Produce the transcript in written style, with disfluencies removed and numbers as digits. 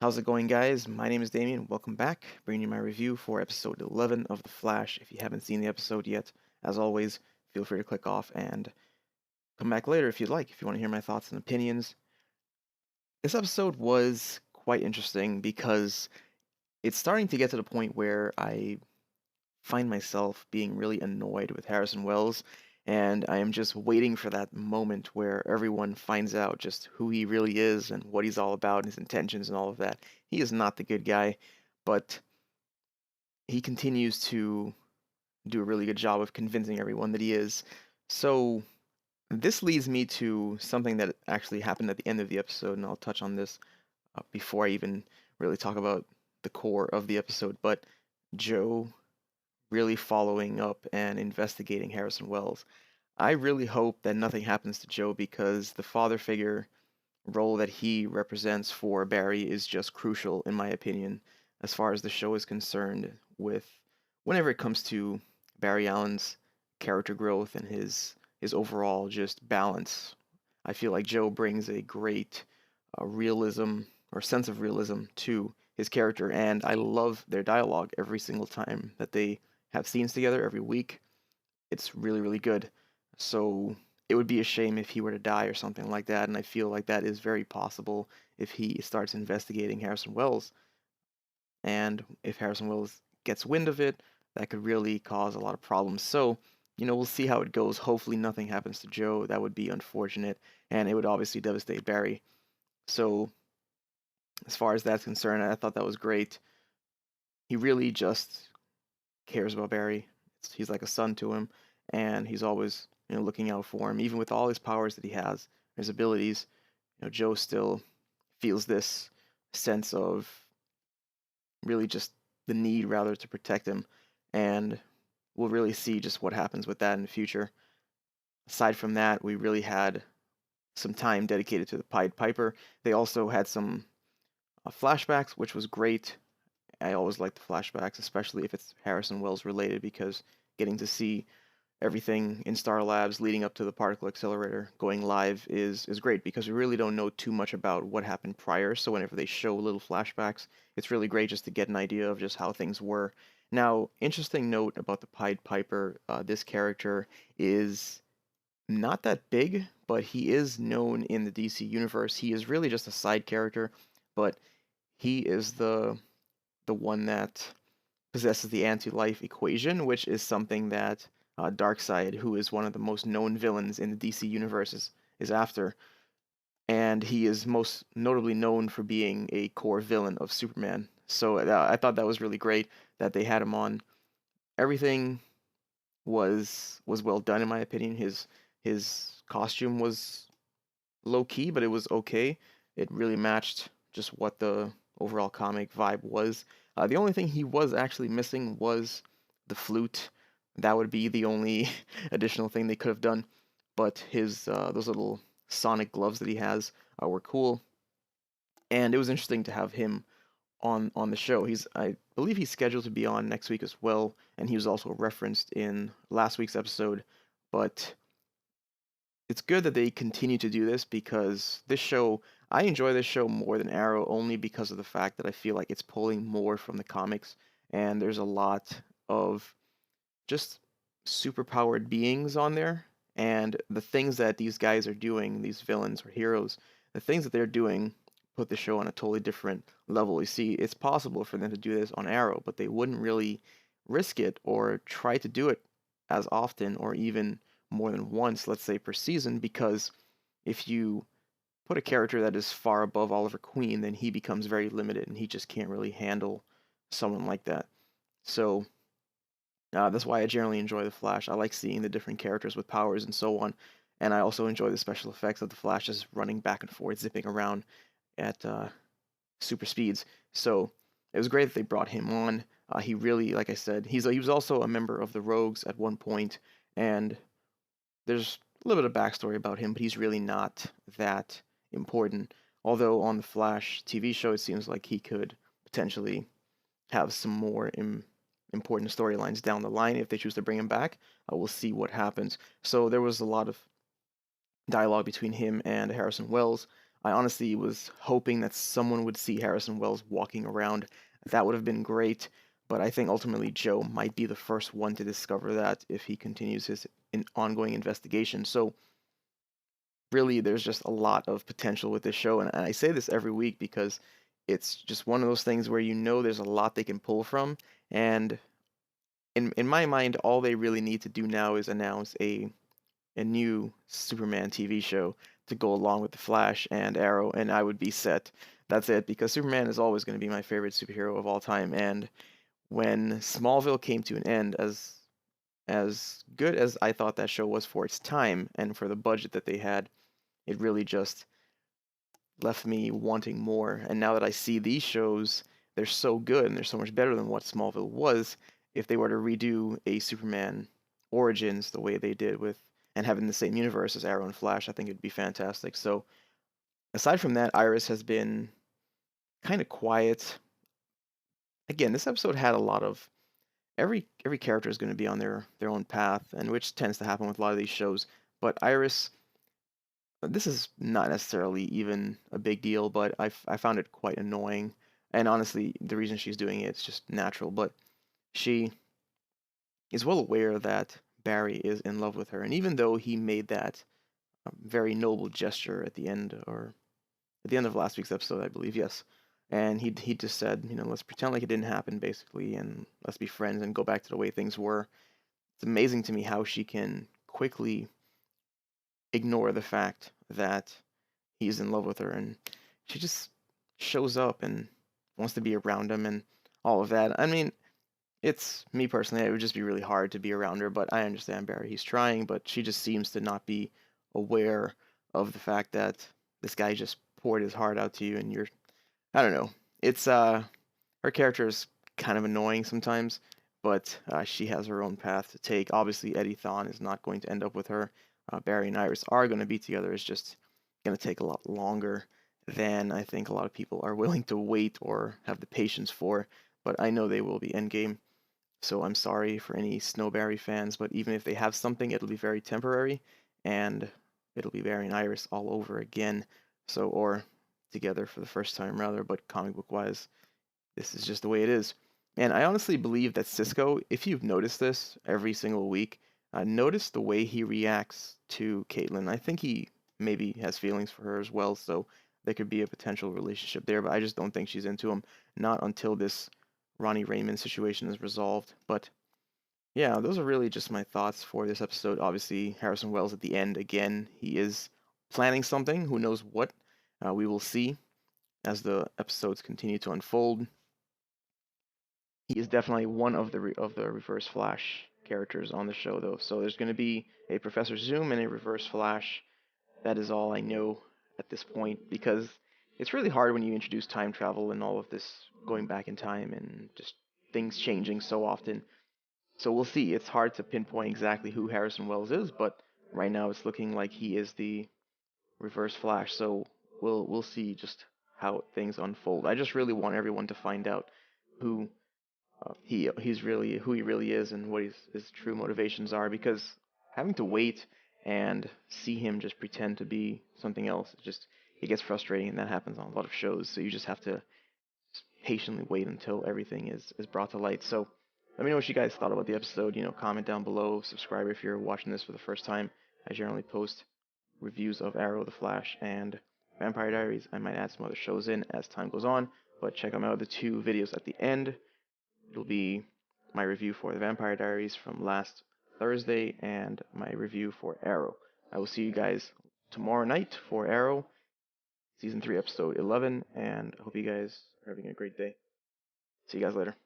How's it going, guys? My name is Damien. Welcome back. Bringing you my review for episode 11 of The Flash. If you haven't seen the episode yet, as always, feel free to click off and come back later if you'd like, if you want to hear my thoughts and opinions. This episode was quite interesting because it's starting to get to the point where I find myself being really annoyed with Harrison Wells, and I am just waiting for that moment where everyone finds out just who he really is and what he's all about, and his intentions and all of that. He is not the good guy, but he continues to do a really good job of convincing everyone that he is. So this leads me to something that actually happened at the end of the episode, and I'll touch on this before I even really talk about the core of the episode. But Joe really following up and investigating Harrison Wells. I really hope that nothing happens to Joe because the father figure role that he represents for Barry is just crucial, in my opinion, as far as the show is concerned, with whenever it comes to Barry Allen's character growth and his overall just balance. I feel like Joe brings a great realism or sense of realism to his character, and I love their dialogue every single time that they have scenes together every week. It's really, really good. So it would be a shame if he were to die or something like that, and I feel like that is very possible if he starts investigating Harrison Wells. And if Harrison Wells gets wind of it, that could really cause a lot of problems. So, we'll see how it goes. Hopefully, nothing happens to Joe. That would be unfortunate, and it would obviously devastate Barry. So, as far as that's concerned, I thought that was great. He really just cares about Barry. He's like a son to him, and he's always looking out for him. Even with all his powers that he has, his abilities, Joe still feels this sense of really just the need rather to protect him, and we'll really see just what happens with that in the future. Aside from that, we really had some time dedicated to the Pied Piper. They also had some flashbacks, which was great. I always like the flashbacks, especially if it's Harrison Wells related, because getting to see everything in Star Labs leading up to the particle accelerator going live is great because we really don't know too much about what happened prior. So whenever they show little flashbacks, it's really great just to get an idea of just how things were. Now, interesting note about the Pied Piper, this character is not that big, but he is known in the DC universe. He is really just a side character, but he is the one that possesses the anti-life equation, which is something that Darkseid, who is one of the most known villains in the DC universe, is after. And he is most notably known for being a core villain of Superman. So I thought that was really great that they had him on. Everything was well done in my opinion. His costume was low key, but it was okay. It really matched just what the overall comic vibe was. The only thing he was actually missing was the flute. That would be the only additional thing they could have done. But his those little sonic gloves that he has were cool, and it was interesting to have him on the show. I believe he's scheduled to be on next week as well, and he was also referenced in last week's episode. But it's good that they continue to do this because I enjoy this show more than Arrow only because of the fact that I feel like it's pulling more from the comics, and there's a lot of just superpowered beings on there, and the things that these guys are doing, these villains or heroes, the things that they're doing put the show on a totally different level. You see, it's possible for them to do this on Arrow, but they wouldn't really risk it or try to do it as often or even more than once, let's say, per season, because if you put a character that is far above Oliver Queen, then he becomes very limited and he just can't really handle someone like that. So that's why I generally enjoy the Flash. I like seeing the different characters with powers and so on, and I also enjoy the special effects of the Flash just running back and forth, zipping around at super speeds. So it was great that they brought him on. He really, like I said, he was also a member of the Rogues at one point, and there's a little bit of backstory about him, but he's really not that important. Although on the Flash TV show, it seems like he could potentially have some more important storylines down the line if they choose to bring him back. We'll see what happens. So there was a lot of dialogue between him and Harrison Wells. I honestly was hoping that someone would see Harrison Wells walking around. That would have been great, but I think ultimately Joe might be the first one to discover that if he continues his ongoing investigation. So really, there's just a lot of potential with this show, and I say this every week because it's just one of those things where you know there's a lot they can pull from, and in my mind, all they really need to do now is announce a new Superman TV show to go along with the Flash and Arrow, and I would be set. That's it, because Superman is always going to be my favorite superhero of all time. And when Smallville came to an end, as good as I thought that show was for its time and for the budget that they had, it really just left me wanting more. And now that I see these shows, they're so good and they're so much better than what Smallville was. If they were to redo a Superman Origins the way they did with and having the same universe as Arrow and Flash, I think it'd be fantastic. So aside from that, Iris has been kind of quiet. Again, this episode had a lot of every character is going to be on their own path, and which tends to happen with a lot of these shows. But Iris, this is not necessarily even a big deal, but I found it quite annoying. And honestly, the reason she's doing it is just natural. But she is well aware that Barry is in love with her, and even though he made that very noble gesture at the end, or at the end of last week's episode, I believe, yes. And he just said, let's pretend like it didn't happen, basically, and let's be friends and go back to the way things were. It's amazing to me how she can quickly ignore the fact that he's in love with her, and she just shows up and wants to be around him and all of that. I mean, it's me personally, it would just be really hard to be around her, but I understand Barry. He's trying, but she just seems to not be aware of the fact that this guy just poured his heart out to you, and I don't know. It's her character is kind of annoying sometimes, but she has her own path to take. Obviously, Eddie Thawne is not going to end up with her. Barry and Iris are going to be together. It's just going to take a lot longer than I think a lot of people are willing to wait or have the patience for. But I know they will be endgame. So I'm sorry for any Snowberry fans, but even if they have something, it'll be very temporary, and it'll be Barry and Iris all over again. So, or together for the first time rather, but comic book wise, this is just the way it is. And I honestly believe that Cisco, if you've noticed this every single week, notice the way he reacts to Caitlin. I think he maybe has feelings for her as well, so there could be a potential relationship there, but I just don't think she's into him. Not until this Ronnie Raymond situation is resolved. But yeah, those are really just my thoughts for this episode. Obviously, Harrison Wells at the end, again, he is planning something. Who knows what? We will see as the episodes continue to unfold. He is definitely one of the Reverse Flash characters on the show, though. So there's going to be a Professor Zoom and a Reverse Flash. That is all I know at this point, because it's really hard when you introduce time travel and all of this going back in time and just things changing so often. So we'll see. It's hard to pinpoint exactly who Harrison Wells is, but right now it's looking like he is the Reverse Flash. So we'll see just how things unfold. I just really want everyone to find out who he's really who he really is and what his true motivations are, because having to wait and see him just pretend to be something else, it gets frustrating, and that happens on a lot of shows. So you just have to patiently wait until everything is brought to light. So let me know what you guys thought about the episode. Comment down below, subscribe if you're watching this for the first time. I generally post reviews of Arrow, The Flash, and Vampire Diaries. I might add some other shows in as time goes on, but check out my other two videos at the end. It'll be my review for The Vampire Diaries from last Thursday and my review for Arrow. I will see you guys tomorrow night for Arrow, Season 3, Episode 11, and I hope you guys are having a great day. See you guys later.